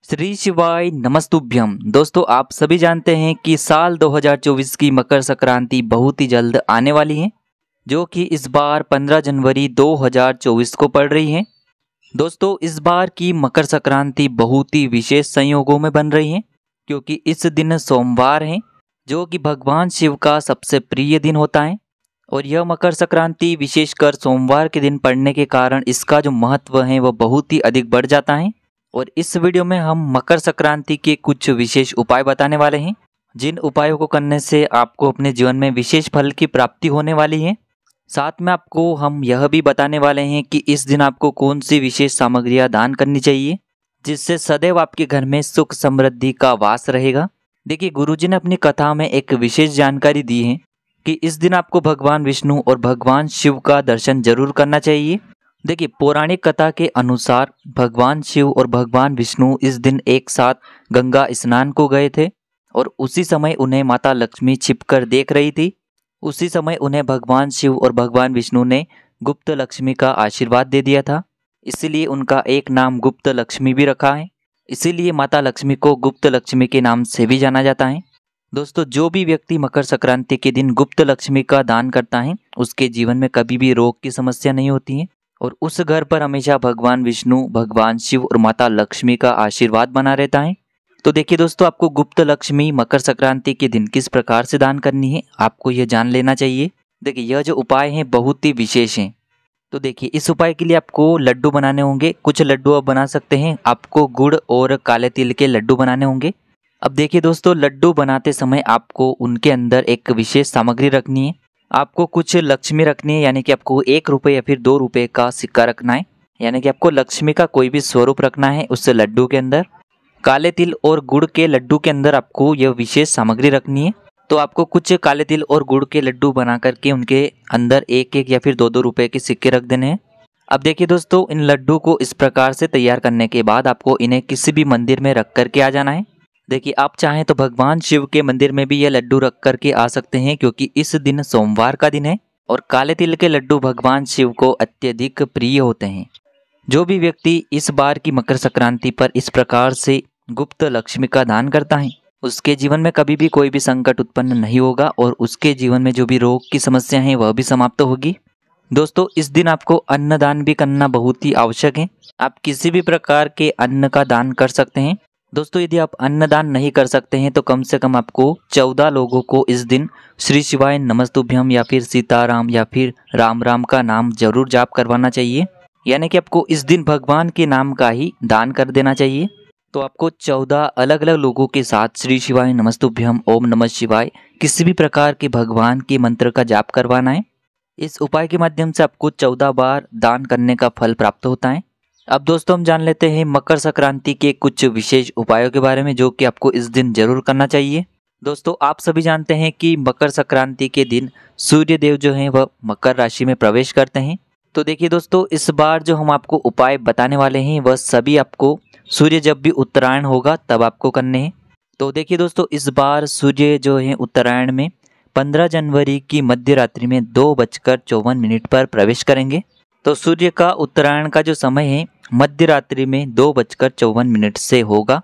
श्री शिवाय नमस्तुभ्यम। दोस्तों, आप सभी जानते हैं कि साल 2024 की मकर संक्रांति बहुत ही जल्द आने वाली है, जो कि इस बार 15 जनवरी 2024 को पड़ रही है। दोस्तों, इस बार की मकर संक्रांति बहुत ही विशेष संयोगों में बन रही है, क्योंकि इस दिन सोमवार है, जो कि भगवान शिव का सबसे प्रिय दिन होता है। और यह मकर संक्रांति विशेषकर सोमवार के दिन पड़ने के कारण इसका जो महत्व है वह बहुत ही अधिक बढ़ जाता है। और इस वीडियो में हम मकर संक्रांति के कुछ विशेष उपाय बताने वाले हैं, जिन उपायों को करने से आपको अपने जीवन में विशेष फल की प्राप्ति होने वाली है। साथ में आपको हम यह भी बताने वाले हैं कि इस दिन आपको कौन सी विशेष सामग्रियां दान करनी चाहिए, जिससे सदैव आपके घर में सुख समृद्धि का वास रहेगा। देखिए, गुरुजी ने अपनी कथा में एक विशेष जानकारी दी है कि इस दिन आपको भगवान विष्णु और भगवान शिव का दर्शन जरूर करना चाहिए। देखिए, पौराणिक कथा के अनुसार भगवान शिव और भगवान विष्णु इस दिन एक साथ गंगा स्नान को गए थे और उसी समय उन्हें माता लक्ष्मी छिपकर देख रही थी। उसी समय उन्हें भगवान शिव और भगवान विष्णु ने गुप्त लक्ष्मी का आशीर्वाद दे दिया था, इसीलिए उनका एक नाम गुप्त लक्ष्मी भी रखा है। इसीलिए माता लक्ष्मी को गुप्त लक्ष्मी के नाम से भी जाना जाता है। दोस्तों, जो भी व्यक्ति मकर संक्रांति के दिन गुप्त लक्ष्मी का दान करता है, उसके जीवन में कभी भी रोग की समस्या नहीं होती है और उस घर पर हमेशा भगवान विष्णु, भगवान शिव और माता लक्ष्मी का आशीर्वाद बना रहता है। तो देखिए दोस्तों, आपको गुप्त लक्ष्मी मकर संक्रांति के दिन किस प्रकार से दान करनी है, आपको यह जान लेना चाहिए। देखिए, यह जो उपाय हैं बहुत ही विशेष हैं। तो देखिए, इस उपाय के लिए आपको लड्डू बनाने होंगे। कुछ लड्डू आप बना सकते हैं। आपको गुड़ और काले तिल के लड्डू बनाने होंगे। अब देखिए दोस्तों, लड्डू बनाते समय आपको उनके अंदर एक विशेष सामग्री रखनी है। आपको कुछ लक्ष्मी रखनी है, यानी कि आपको 1 रुपये या फिर 2 रुपये का सिक्का रखना है, यानी कि आपको लक्ष्मी का कोई भी स्वरूप रखना है उस लड्डू के अंदर। काले तिल और गुड़ के लड्डू के अंदर आपको यह विशेष सामग्री रखनी है। तो आपको कुछ काले तिल और गुड़ के लड्डू बना करके उनके अंदर 1-1 या फिर 2-2 रुपये के सिक्के रख देने हैं। अब देखिए दोस्तों, इन लड्डू को इस प्रकार से तैयार करने के बाद आपको इन्हें किसी भी मंदिर में रख करके आ जाना है। देखिए, आप चाहें तो भगवान शिव के मंदिर में भी ये लड्डू रख करके आ सकते हैं, क्योंकि इस दिन सोमवार का दिन है और काले तिल के लड्डू भगवान शिव को अत्यधिक प्रिय होते हैं। जो भी व्यक्ति इस बार की मकर संक्रांति पर इस प्रकार से गुप्त लक्ष्मी का दान करता है, उसके जीवन में कभी भी कोई भी संकट उत्पन्न नहीं होगा और उसके जीवन में जो भी रोग की समस्या है वह भी समाप्त होगी। दोस्तों, इस दिन आपको अन्न दान भी करना बहुत ही आवश्यक है। आप किसी भी प्रकार के अन्न का दान कर सकते हैं। दोस्तों, यदि आप अन्नदान नहीं कर सकते हैं तो कम से कम आपको 14 लोगों को इस दिन श्री शिवाय नमस्तुभ्यम या फिर सीताराम या फिर राम राम का नाम जरूर जाप करवाना चाहिए, यानी कि आपको इस दिन भगवान के नाम का ही दान कर देना चाहिए। तो आपको 14 अलग अलग लोगों के साथ श्री शिवाय नमस्तुभ्यम, ओम नमः शिवाय, किसी भी प्रकार के भगवान के मंत्र का जाप करवाना है। इस उपाय के माध्यम से आपको 14 बार दान करने का फल प्राप्त होता है। अब दोस्तों, हम जान लेते हैं मकर संक्रांति के कुछ विशेष उपायों के बारे में, जो कि आपको इस दिन जरूर करना चाहिए। दोस्तों, आप सभी जानते हैं कि मकर संक्रांति के दिन सूर्य देव जो हैं वह मकर राशि में प्रवेश करते हैं। तो देखिए दोस्तों, इस बार जो हम आपको उपाय बताने वाले हैं वह सभी आपको सूर्य जब भी उत्तरायण होगा तब आपको करने हैं। तो देखिए दोस्तों, इस बार सूर्य जो है उत्तरायण में 15 जनवरी की मध्य रात्रि में 2:54 पर प्रवेश करेंगे। तो सूर्य का उत्तरायण का जो समय है मध्य रात्रि में 2:54 से होगा।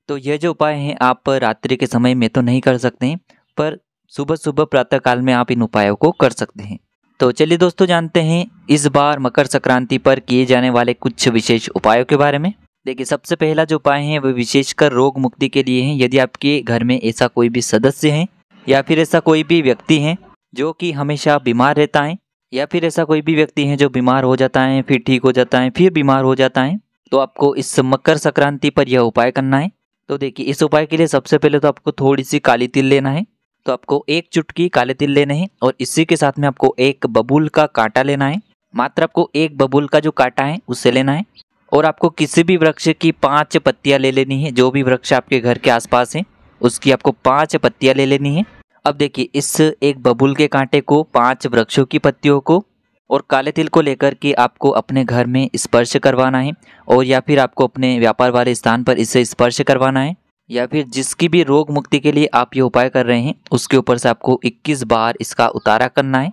तो यह जो उपाय हैं आप रात्रि के समय में तो नहीं कर सकते हैं, पर सुबह सुबह प्रातः काल में आप इन उपायों को कर सकते हैं। तो चलिए दोस्तों, जानते हैं इस बार मकर संक्रांति पर किए जाने वाले कुछ विशेष उपायों के बारे में। देखिए, सबसे पहला जो उपाय है वह विशेषकर रोग मुक्ति के लिए है। यदि आपके घर में ऐसा कोई भी सदस्य है या फिर ऐसा कोई भी व्यक्ति है जो कि हमेशा बीमार रहता है, या फिर ऐसा कोई भी व्यक्ति है जो बीमार हो जाता है, फिर ठीक हो जाता है, फिर बीमार हो जाता है, तो आपको इस मकर संक्रांति पर यह उपाय करना है। तो देखिए, इस उपाय के लिए सबसे पहले तो आपको थोड़ी सी काली तिल लेना है। तो आपको 1 चुटकी काले तिल लेने हैं और इसी के साथ में आपको 1 बबूल का कांटा लेना है। मात्र आपको 1 बबूल का जो कांटा है उससे लेना है। और आपको किसी भी वृक्ष की 5 पत्तियां ले लेनी है। जो भी वृक्ष आपके घर के आसपास है उसकी आपको 5 पत्तियां ले लेनी है। अब देखिए, इस 1 बबूल के कांटे को, 5 वृक्षों की पत्तियों को और काले तिल को लेकर के आपको अपने घर में स्पर्श करवाना है, और या फिर आपको अपने व्यापार वाले स्थान पर इसे स्पर्श करवाना है, या फिर जिसकी भी रोग मुक्ति के लिए आप ये उपाय कर रहे हैं उसके ऊपर से आपको 21 बार इसका उतारा करना है,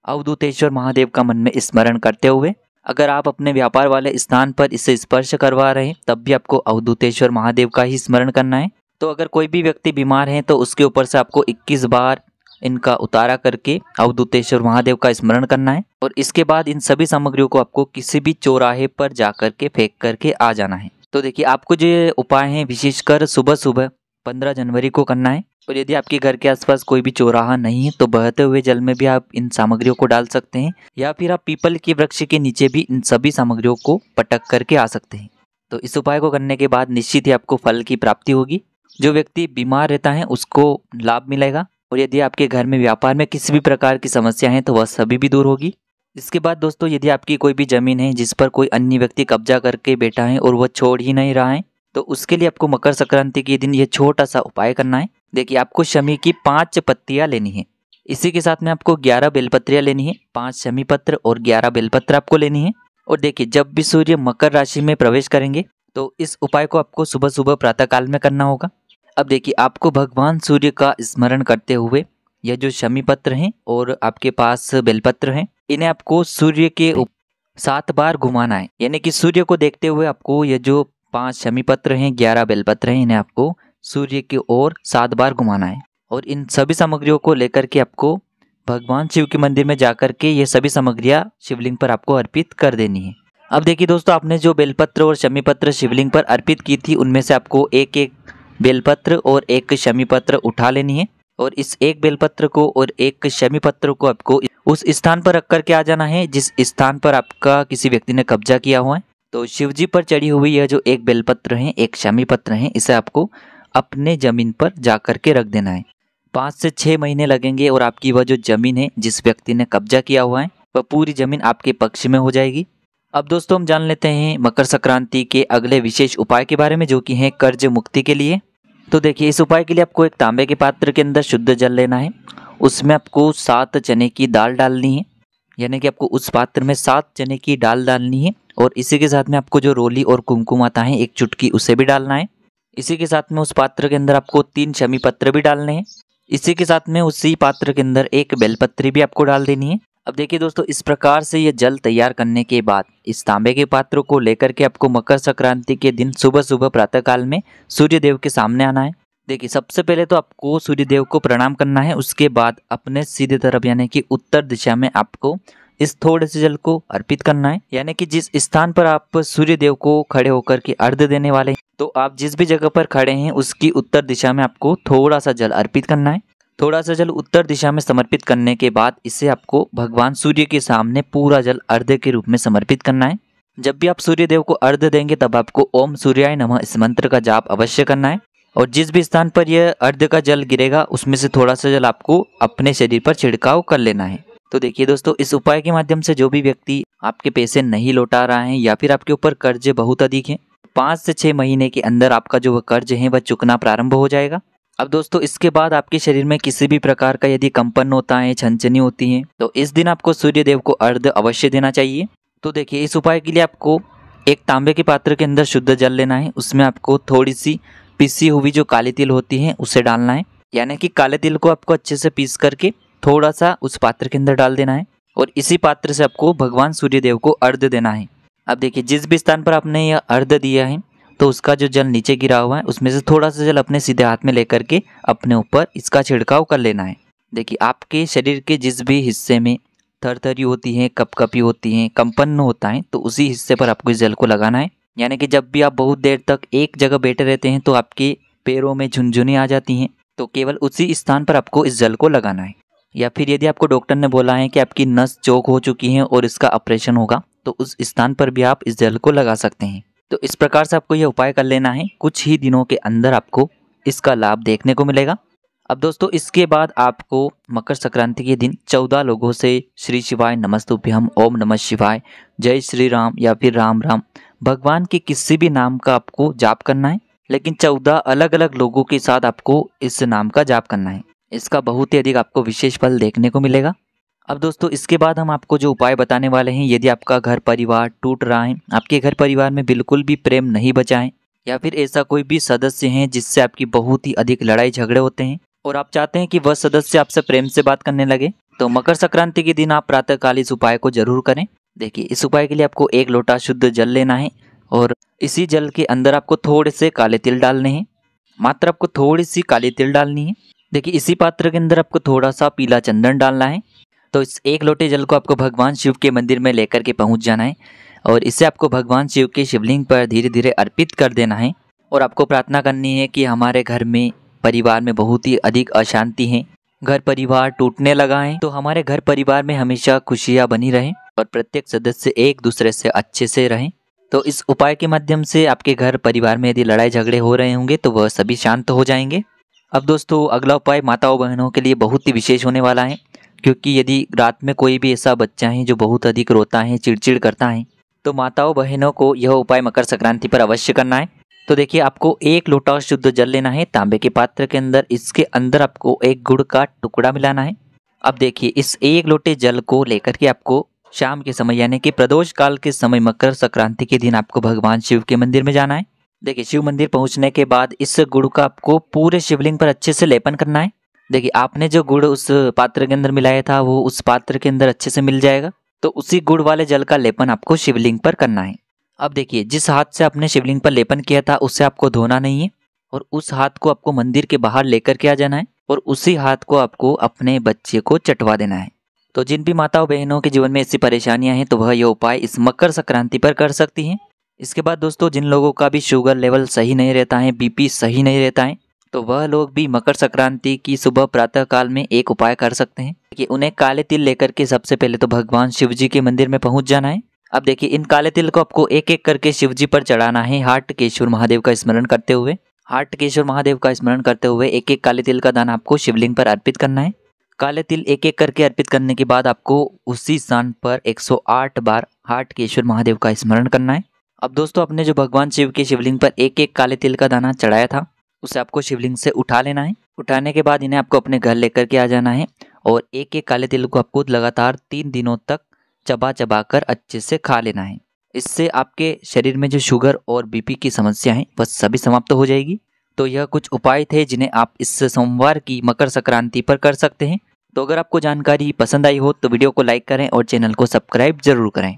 अवधूतेश्वर महादेव का मन में स्मरण करते हुए। अगर आप अपने व्यापार वाले स्थान पर इसे स्पर्श करवा रहे हैं तब भी आपको अवधूतेश्वर महादेव का ही स्मरण करना है। तो अगर कोई भी व्यक्ति बीमार है तो उसके ऊपर से आपको 21 बार इनका उतारा करके अवधूतेश्वर महादेव का स्मरण करना है और इसके बाद इन सभी सामग्रियों को आपको किसी भी चौराहे पर जा करके फेंक करके आ जाना है। तो देखिए आपको जो ये उपाय हैं विशेषकर सुबह सुबह 15 जनवरी को करना है। और यदि आपके घर के आसपास कोई भी चौराहा नहीं है तो बहते हुए जल में भी आप इन सामग्रियों को डाल सकते हैं या फिर आप पीपल के वृक्ष के नीचे भी इन सभी सामग्रियों को पटक करके आ सकते हैं। तो इस उपाय को करने के बाद निश्चित ही आपको फल की प्राप्ति होगी। जो व्यक्ति बीमार रहता है उसको लाभ मिलेगा और यदि आपके घर में व्यापार में किसी भी प्रकार की समस्या है तो वह सभी भी दूर होगी। इसके बाद दोस्तों यदि आपकी कोई भी जमीन है जिस पर कोई अन्य व्यक्ति कब्जा करके बैठा है और वह छोड़ ही नहीं रहा है तो उसके लिए आपको मकर संक्रांति के दिन ये छोटा सा उपाय करना है। देखिए आपको शमी की 5 पत्तियां लेनी है। इसी के साथ में आपको 11 बेलपत्रियां लेनी है, 5 शमी पत्र और 11 बेलपत्र आपको लेनी है। और देखिए जब भी सूर्य मकर राशि में प्रवेश करेंगे तो इस उपाय को आपको सुबह सुबह प्रातः काल में करना होगा। अब देखिए आपको भगवान सूर्य का स्मरण करते हुए यह जो शमी पत्र हैं और आपके पास बेलपत्र हैं इन्हें आपको सूर्य के 7 बार घुमाना है। यानी कि सूर्य को देखते हुए आपको यह जो 5 शमी पत्र हैं 11 बेलपत्र हैं इन्हें आपको सूर्य की ओर 7 बार घुमाना है। और इन सभी सामग्रियों को लेकर के आपको भगवान शिव के मंदिर में जाकर के ये सभी सामग्रियां शिवलिंग पर आपको अर्पित कर देनी है। अब देखिए दोस्तों आपने जो बेलपत्र और शमी पत्र शिवलिंग पर अर्पित की थी उनमें से आपको एक एक बेलपत्र और एक शमी पत्र उठा लेनी है और इस एक बेलपत्र को और एक शमी पत्र को आपको उस स्थान पर रख करके आ जाना है जिस स्थान पर आपका किसी व्यक्ति ने कब्जा किया हुआ है। तो शिवजी पर चढ़ी हुई यह जो एक बेलपत्र है एक शमी पत्र है इसे आपको अपने जमीन पर जा करके रख देना है। 5 से 6 महीने लगेंगे और आपकी वह जो जमीन है जिस व्यक्ति ने कब्जा किया हुआ है वह पूरी जमीन आपके पक्ष में हो जाएगी। अब दोस्तों हम जान लेते हैं मकर संक्रांति के अगले विशेष उपाय के बारे में जो कि है कर्ज मुक्ति के लिए। तो देखिए इस उपाय के लिए आपको एक तांबे के पात्र के अंदर शुद्ध जल लेना है। उसमें आपको 7 चने की दाल डालनी है। यानी कि आपको उस पात्र में 7 चने की दाल डालनी है और इसी के साथ में आपको जो रोली और कुमकुम आता है 1 चुटकी उसे भी डालना है। इसी के साथ में उस पात्र के अंदर आपको 3 शमी पत्र भी डालने हैं। इसी के साथ में उसी पात्र के अंदर 1 बेलपत्री भी आपको डाल देनी है। अब देखिए दोस्तों इस प्रकार से ये जल तैयार करने के बाद इस तांबे के पात्र को लेकर के आपको मकर संक्रांति के दिन सुबह सुबह प्रातः काल में सूर्य देव के सामने आना है। देखिए सबसे पहले तो आपको सूर्य देव को प्रणाम करना है। उसके बाद अपने सीधे तरफ यानी कि उत्तर दिशा में आपको इस थोड़े से जल को अर्पित करना है। यानी कि जिस स्थान पर आप सूर्य देव को खड़े होकर के अर्घ्य देने वाले हैं तो आप जिस भी जगह पर खड़े हैं उसकी उत्तर दिशा में आपको थोड़ा सा जल अर्पित करना है। थोड़ा सा जल उत्तर दिशा में समर्पित करने के बाद इसे आपको भगवान सूर्य के सामने पूरा जल अर्घ्य के रूप में समर्पित करना है। जब भी आप सूर्य देव को अर्घ्य देंगे तब आपको ओम सूर्याय नमः इस मंत्र का जाप अवश्य करना है और जिस भी स्थान पर यह अर्घ्य का जल गिरेगा उसमें से थोड़ा सा जल आपको अपने शरीर पर छिड़काव कर लेना है। तो देखिए दोस्तों इस उपाय के माध्यम से जो भी व्यक्ति आपके पैसे नहीं लौटा रहा है या फिर आपके ऊपर कर्ज बहुत अधिक है 5 से 6 महीने के अंदर आपका जो वह कर्ज है वह चुकना प्रारंभ हो जाएगा। अब दोस्तों इसके बाद आपके शरीर में किसी भी प्रकार का यदि कंपन होता है छनछनी होती है तो इस दिन आपको सूर्य देव को अर्घ्य अवश्य देना चाहिए। तो देखिए इस उपाय के लिए आपको एक तांबे के पात्र के अंदर शुद्ध जल लेना है। उसमें आपको थोड़ी सी पिसी हुई जो काली तिल होती है उसे डालना है। यानी कि काले तिल को आपको अच्छे से पीस करके थोड़ा सा उस पात्र के अंदर डाल देना है और इसी पात्र से आपको भगवान सूर्य देव को अर्घ्य देना है। अब देखिए जिस भी स्थान पर आपने यह अर्घ्य दिया है तो उसका जो जल नीचे गिरा हुआ है उसमें से थोड़ा सा जल अपने सीधे हाथ में लेकर के अपने ऊपर इसका छिड़काव कर लेना है। देखिए आपके शरीर के जिस भी हिस्से में थरथरी होती है कपकपी होती है कंपन होता है तो उसी हिस्से पर आपको इस जल को लगाना है। यानी कि जब भी आप बहुत देर तक एक जगह बैठे रहते हैं तो आपके पैरों में झुनझुनी आ जाती हैं तो केवल उसी स्थान पर आपको इस जल को लगाना है। या फिर यदि आपको डॉक्टर ने बोला है कि आपकी नस चौक हो चुकी है और इसका ऑपरेशन होगा तो उस स्थान पर भी आप इस जल को लगा सकते हैं। तो इस प्रकार से आपको यह उपाय कर लेना है। कुछ ही दिनों के अंदर आपको इसका लाभ देखने को मिलेगा। अब दोस्तों इसके बाद आपको मकर संक्रांति के दिन 14 लोगों से श्री शिवाय नमस्तुभ्यम ओम नमः शिवाय जय श्री राम या फिर राम राम भगवान के किसी भी नाम का आपको जाप करना है। लेकिन 14 अलग अलग लोगों के साथ आपको इस नाम का जाप करना है। इसका बहुत ही अधिक आपको विशेष फल देखने को मिलेगा। अब दोस्तों इसके बाद हम आपको जो उपाय बताने वाले हैं यदि आपका घर परिवार टूट रहा है आपके घर परिवार में बिल्कुल भी प्रेम नहीं बचा है या फिर ऐसा कोई भी सदस्य है जिससे आपकी बहुत ही अधिक लड़ाई झगड़े होते हैं और आप चाहते हैं कि वह सदस्य आपसे प्रेम से बात करने लगे तो मकर संक्रांति के दिन आप प्रातःकाल इस उपाय को जरूर करें। देखिए इस उपाय के लिए आपको 1 लोटा शुद्ध जल लेना है और इसी जल के अंदर आपको थोड़े से काले तिल डालने हैं। मात्र आपको थोड़ी सी काली तिल डालनी है। देखिए इसी पात्र के अंदर आपको थोड़ा सा पीला चंदन डालना है। तो इस 1 लोटे जल को आपको भगवान शिव के मंदिर में लेकर के पहुंच जाना है और इसे आपको भगवान शिव के शिवलिंग पर धीरे धीरे अर्पित कर देना है। और आपको प्रार्थना करनी है कि हमारे घर में परिवार में बहुत ही अधिक अशांति है, घर परिवार टूटने लगा है, तो हमारे घर परिवार में हमेशा खुशियाँ बनी रहें और प्रत्येक सदस्य एक दूसरे से अच्छे से रहें। तो इस उपाय के माध्यम से आपके घर परिवार में यदि लड़ाई झगड़े हो रहे होंगे तो वह सभी शांत हो जाएंगे। अब दोस्तों अगला उपाय माताओं बहनों के लिए बहुत ही विशेष होने वाला है, क्योंकि यदि रात में कोई भी ऐसा बच्चा है जो बहुत अधिक रोता है, चिड़चिड़ करता है, तो माताओं बहनों को यह उपाय मकर संक्रांति पर अवश्य करना है। तो देखिए आपको 1 लोटा शुद्ध जल लेना है तांबे के पात्र के अंदर। इसके अंदर आपको 1 गुड़ का टुकड़ा मिलाना है। अब देखिए इस 1 लोटे जल को लेकर के आपको शाम के समय यानी कि प्रदोष काल के समय मकर संक्रांति के दिन आपको भगवान शिव के मंदिर में जाना है। देखिए शिव मंदिर पहुंचने के बाद इस गुड़ का आपको पूरे शिवलिंग पर अच्छे से लेपन करना है। देखिए आपने जो गुड़ उस पात्र के अंदर मिलाया था वो उस पात्र के अंदर अच्छे से मिल जाएगा, तो उसी गुड़ वाले जल का लेपन आपको शिवलिंग पर करना है। अब देखिए जिस हाथ से आपने शिवलिंग पर लेपन किया था उससे आपको धोना नहीं है और उस हाथ को आपको मंदिर के बाहर लेकर के आ जाना है और उसी हाथ को आपको अपने बच्चे को चटवा देना है। तो जिन भी माताओं बहनों के जीवन में ऐसी परेशानियां हैं तो वह यह उपाय इस मकर संक्रांति पर कर सकती हैं। इसके बाद दोस्तों जिन लोगों का भी शुगर लेवल सही नहीं रहता है, बीपी सही नहीं रहता है, तो वह लोग भी मकर संक्रांति की सुबह प्रातः काल में एक उपाय कर सकते हैं कि उन्हें काले तिल लेकर के सबसे पहले तो भगवान शिव जी के मंदिर में पहुंच जाना है। अब देखिए इन काले तिल को आपको एक एक करके शिव जी पर चढ़ाना है। हाटकेश्वर महादेव का स्मरण करते हुए एक एक काले तिल का दाना आपको शिवलिंग पर अर्पित करना है। काले तिल एक एक करके अर्पित करने के बाद आपको उसी स्थान पर 108 बार हाटकेश्वर महादेव का स्मरण करना है। अब दोस्तों आपने जो भगवान शिव के शिवलिंग पर एक एक काले तिल का दाना चढ़ाया था उसे आपको शिवलिंग से उठा लेना है। उठाने के बाद इन्हें आपको अपने घर लेकर के आ जाना है और एक एक काले तिल को आपको लगातार 3 दिनों तक चबा चबा कर अच्छे से खा लेना है। इससे आपके शरीर में जो शुगर और बीपी की समस्या है वह सभी समाप्त हो जाएगी। तो यह कुछ उपाय थे जिन्हें आप इस सोमवार की मकर संक्रांति पर कर सकते हैं। तो अगर आपको जानकारी पसंद आई हो तो वीडियो को लाइक करें और चैनल को सब्सक्राइब जरूर करें।